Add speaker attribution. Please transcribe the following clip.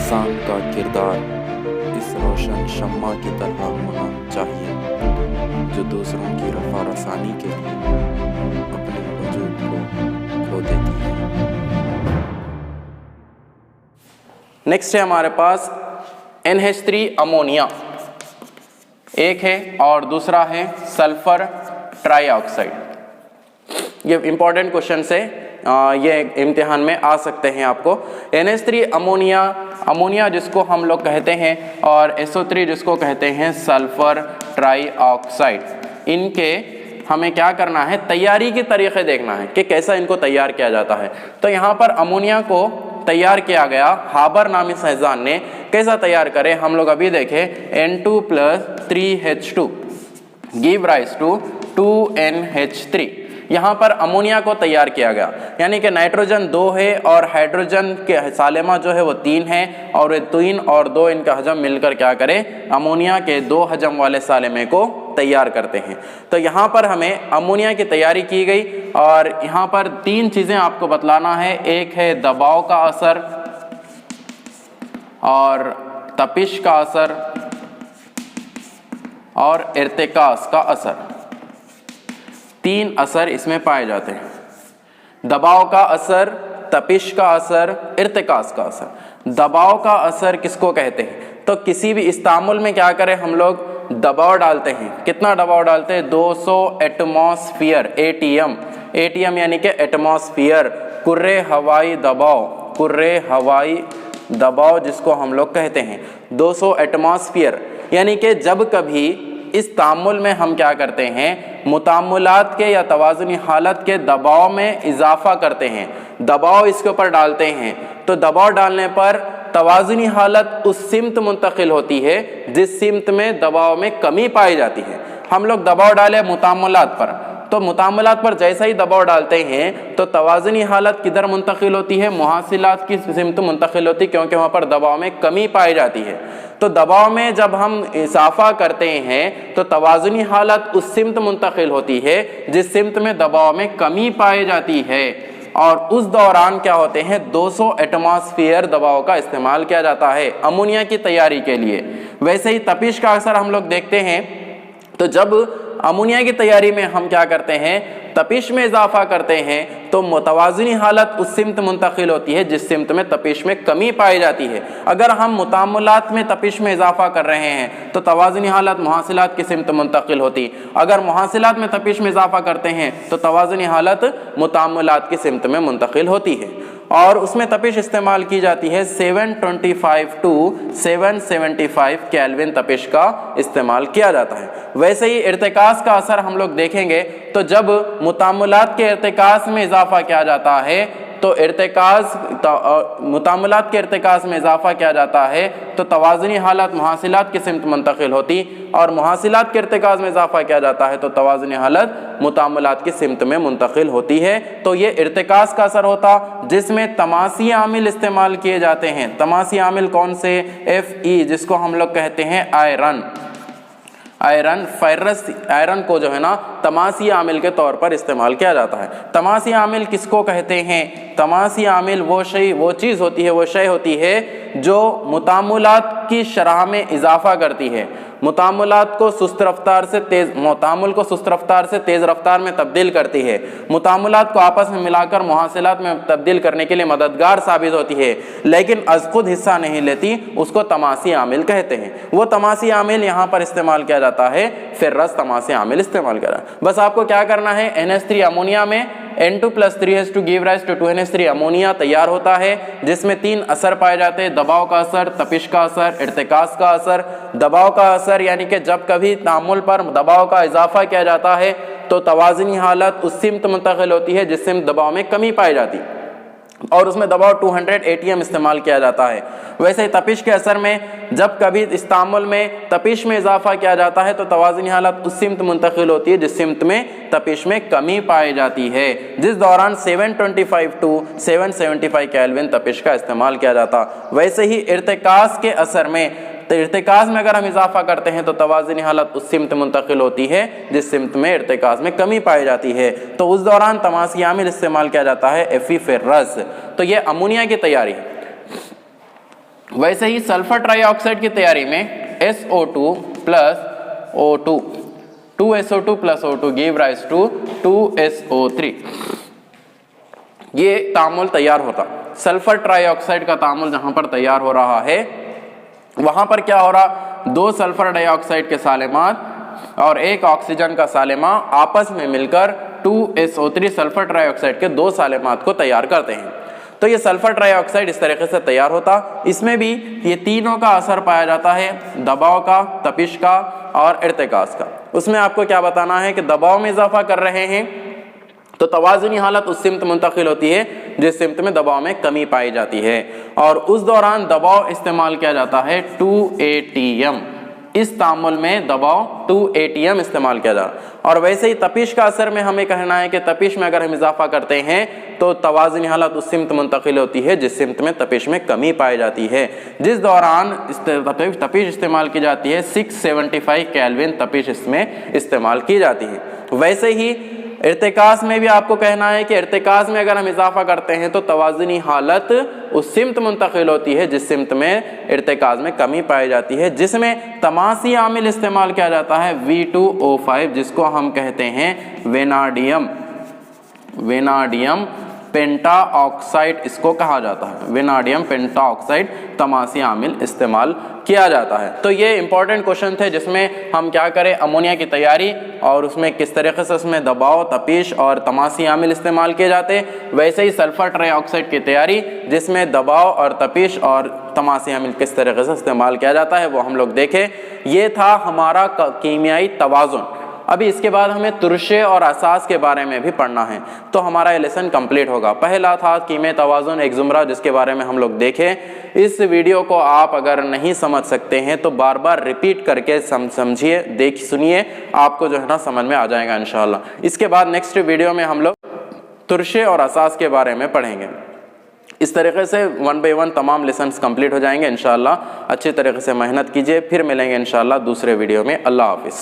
Speaker 1: इंसान का किरदार इस रोशन शम्मा की तरह होना चाहिए जो दूसरों की रफ़ा रसानी के लिए अपने वजूद को खो देती है।
Speaker 2: नेक्स्ट है हमारे पास NH3 अमोनिया, एक है, और दूसरा है सल्फर ट्राईऑक्साइड। ये इंपॉर्टेंट क्वेश्चन है, ये इम्तिहान में आ सकते हैं आपको। NH3 अमोनिया, अमोनिया जिसको हम लोग कहते हैं, और SO3 जिसको कहते हैं सल्फर ट्राईऑक्साइड, इनके हमें क्या करना है, तैयारी के तरीके देखना है कि कैसा इनको तैयार किया जाता है। तो यहाँ पर अमोनिया को तैयार किया गया हाबर नामी साइंसदान ने। कैसा तैयार करें हम लोग अभी देखें। N2+3H2 give rise to 2NH3। यहाँ पर अमोनिया को तैयार किया गया, यानी कि नाइट्रोजन 2 है और हाइड्रोजन के सालेमा जो है वो 3 है, और ये 3 और 2 इनका हजम मिलकर क्या करें, अमोनिया के 2 हजम वाले सालेमे को तैयार करते हैं। तो यहाँ पर हमें अमोनिया की तैयारी की गई, और यहाँ पर 3 चीज़ें आपको बतलाना है। एक है दबाव का असर, और तपिश का असर, और इर्तिकास का असर। 3 असर इसमें पाए जाते हैं। दबाव का असर, तपिश का असर, इर्तिकास का असर। दबाव का असर किसको कहते हैं, तो किसी भी इस्तामुल में क्या करें हम लोग, दबाव डालते हैं। कितना दबाव डालते हैं, 200 एटमॉस्फियर, ATM, ATM यानी कि एटमॉस्फियर, कुर्रे हवाई दबाव, कुर्रे हवाई दबाव जिसको हम लोग कहते हैं 200 एटमॉस्फियर। यानी कि जब कभी इस तामुल में हम क्या करते हैं, मुतामुलात के या तवाज़ुनी हालत के दबाव में इजाफा करते हैं, दबाव इसके ऊपर डालते हैं, तो दबाव डालने पर तवाज़ुनी हालत उस सिमत मुंतकिल होती है जिस सिमत में दबाव में कमी पाई जाती है। हम लोग दबाव डाले मुतामुलात पर, तो मुतामुलात पर जैसा ही दबाव डालते हैं तो तवाज़ुनी हालत किधर मुंतकिल होती है, मुहासिलात की सिमत मुंतकिल होती है, क्योंकि वहाँ पर दबाव में कमी पाई जाती है। तो दबाव में जब हम इजाफा करते हैं तो तवाज़ुनी हालत उस सिमत मुंतकिल होती है जिस सिमत में दबाव में कमी पाई जाती है, और उस दौरान क्या होते हैं, 200 एटमॉस्फियर दबाव का इस्तेमाल किया जाता है अमोनिया की तैयारी के लिए। वैसे ही तपिश का असर हम लोग देखते हैं, तो जब अमोनिया की तैयारी में हम क्या करते हैं, तपिश में इजाफा करते हैं, तो मुतवाज़िनी हालत उस सिमत मुंतकिल होती है जिस सिमत में तपिश में कमी पाई जाती है। अगर हम मुतामुलात में तपिश में इजाफा कर रहे हैं तो तवाज़ुनी हालत मुहासिलात की सिमत मुंतकिल होती, अगर मुहासिलात में तपिश में इजाफा करते हैं तो तवाज़ुनी हालत मुतामुलात की सिमत में मुंतकिल होती है, और उसमें तपिश इस्तेमाल की जाती है 725 टू 775 केल्विन तपिश का इस्तेमाल किया जाता है। वैसे ही इर्तिकास का असर हम लोग देखेंगे, तो जब मुतामुलात के इर्तिकास में इजाफा किया जाता है तो मुतामुलात के इर्तिकास में इजाफा किया जाता है तो तवाज़ुनी हालत मुहासिलात की सिमत मुंतकिल होती, और मुहासिलात के इर्तिकास में इजाफा किया जाता है तो तवाज़ुनी हालत मुतामुलात की सिमत में मुंतकिल होती है। तो ये इर्तिकास का असर होता, जिसमें तमासी आमिल इस्तेमाल किए जाते हैं। तमासी आमिल कौन से, Fe, जिसको हम लोग कहते हैं आयरन, आयरन फेरस, आयरन को जो है ना तमासी आमिल के तौर पर इस्तेमाल किया जाता है। तमासी आमिल किसको कहते हैं, तमासी आमिल वो चीज़ होती है, वो शय होती है जो मुतामुलात की शरह में इजाफा करती है, मुतामुलात को सुस्त रफ्तार से तेज, मुतामुल को सुस्त रफ्तार से तेज रफ्तार में तब्दील करती है, मुतामुलात को आपस में मिलाकर मुहासिलात में तब्दील करने के लिए मददगार साबित होती है, लेकिन अज खुद हिस्सा नहीं लेती, उसको तमासी आमिल कहते हैं। वो तमासी आमिल यहाँ पर इस्तेमाल किया जाता है, फेरस तमासी आमिल इस्तेमाल करा। बस आपको क्या करना है, NH3 अमोनिया में N2+3H2 give rise to 2NH3 ammonia तैयार होता है, जिसमें 3 असर पाए जाते हैं, दबाव का असर, तपिश का असर, इर्तिकास का असर। दबाव का असर यानी कि जब कभी तामुल पर दबाव का इजाफा किया जाता है तो तवाज़ुनी हालत उस सिमत मुंतकिल होती है जिस सिमत दबाव में कमी पाई जाती, और उसमें दबाव 200 ATM इस्तेमाल किया जाता है। वैसे ही तपिश के असर में जब कभी इस्तामुल में तपिश में इजाफा किया जाता है तो तवाज़ुनी हालत उस सिमत मुंतकिल होती है जिस सिमत में तपिश में कमी पाई जाती है, जिस दौरान 725 टू 775 केल्विन तपिश का इस्तेमाल किया जाता। वैसे ही इर्तिकास के असर में, तो इर्तिकास में अगर हम इजाफा करते हैं तो तवाज़ुनी हालत उस सिमत मुंतकिल होती है जिस सिमत में इर्तिकास में कमी पाई जाती है, तो उस दौरान तमासी आमिल इस्तेमाल किया जाता है Fe फेरस। तो ये अमोनिया की तैयारी है। वैसे ही सल्फर ट्राइऑक्साइड की तैयारी में SO2 plus O2, 2SO2 plus O2 give rise to 2SO3, ये तामुल तैयार होता। सल्फर ट्राइऑक्साइड का तामुल जहां पर तैयार हो रहा है वहां पर क्या हो रहा, 2 सल्फर डाइऑक्साइड के सालेमात और 1 ऑक्सीजन का सालेमा आपस में मिलकर 2SO3 सल्फर ट्राइऑक्साइड के 2 सालेमात को तैयार करते हैं। तो ये सल्फर ट्राइऑक्साइड इस तरीके से तैयार होता। इसमें भी ये तीनों का असर पाया जाता है, दबाव का, तपिश का और इर्तिकास का। उसमें आपको क्या बताना है कि दबाव में इजाफा कर रहे हैं तो तवाज़ुनी हालत उस सिमत मुंतकिल होती है जिस सिमत में दबाव में कमी पाई जाती है, और उस दौरान दबाव इस्तेमाल किया जाता है 2ATM। इस तामुल में दबाव 2ATM इस्तेमाल किया जाता है। और वैसे ही तपिश का असर में हमें कहना है कि तपिश में अगर हम इजाफा करते हैं तो तवाज़ुनी हालत उस सिमत मुंतकिल होती है जिस सिमत में तपिश में कमी पाई जाती है, जिस दौरान तपिश इस्तेमाल की जाती है 675 केल्विन तपिश इसमें इस्तेमाल की जाती है। वैसे ही इर्तिकास में भी आपको कहना है कि इर्तिकास में अगर हम इजाफा करते हैं तो तवाज़ुनी हालत उस सिमत मुंतकिल होती है जिस सिमत में इर्तिकास में कमी पाई जाती है, जिसमें तमासी आमिल इस्तेमाल किया जाता है V2O5, जिसको हम कहते हैं वेनाडियम पेंटाऑक्साइड इसको कहा जाता है। वेनाडियम पेंटाऑक्साइड तमासी आमिल इस्तेमाल किया जाता है। तो ये इंपॉर्टेंट क्वेश्चन थे जिसमें हम क्या करें, अमोनिया की तैयारी और उसमें किस तरीके से उसमें दबाव, तपिश और तमासी आमिल इस्तेमाल किए जाते, वैसे ही सल्फर ट्राइऑक्साइड की तैयारी जिसमें दबाव और तपिश और तमासी आमिल किस तरीके से इस्तेमाल किया जाता है वो हम लोग देखें। ये था हमारा कीमियाई तवाज़ुन। अभी इसके बाद हमें तुरशे और असास के बारे में भी पढ़ना है, तो हमारा ये लेसन कंप्लीट होगा। पहला था कीमियाई तवाज़ुन एक ज़ुमरा, जिसके बारे में हम लोग देखें। इस वीडियो को आप अगर नहीं समझ सकते हैं तो बार बार रिपीट करके समझिए, सुनिए, आपको जो है ना समझ में आ जाएगा इंशाल्लाह। इसके बाद नेक्स्ट वीडियो में हम लोग तुरशे और असास के बारे में पढ़ेंगे। इस तरीके से 1 बाय 1 तमाम लेसन्स कंप्लीट हो जाएंगे इंशाल्लाह। अच्छी तरीके से मेहनत कीजिए, फिर मिलेंगे इंशाल्लाह दूसरे वीडियो में। अल्लाह हाफिज़।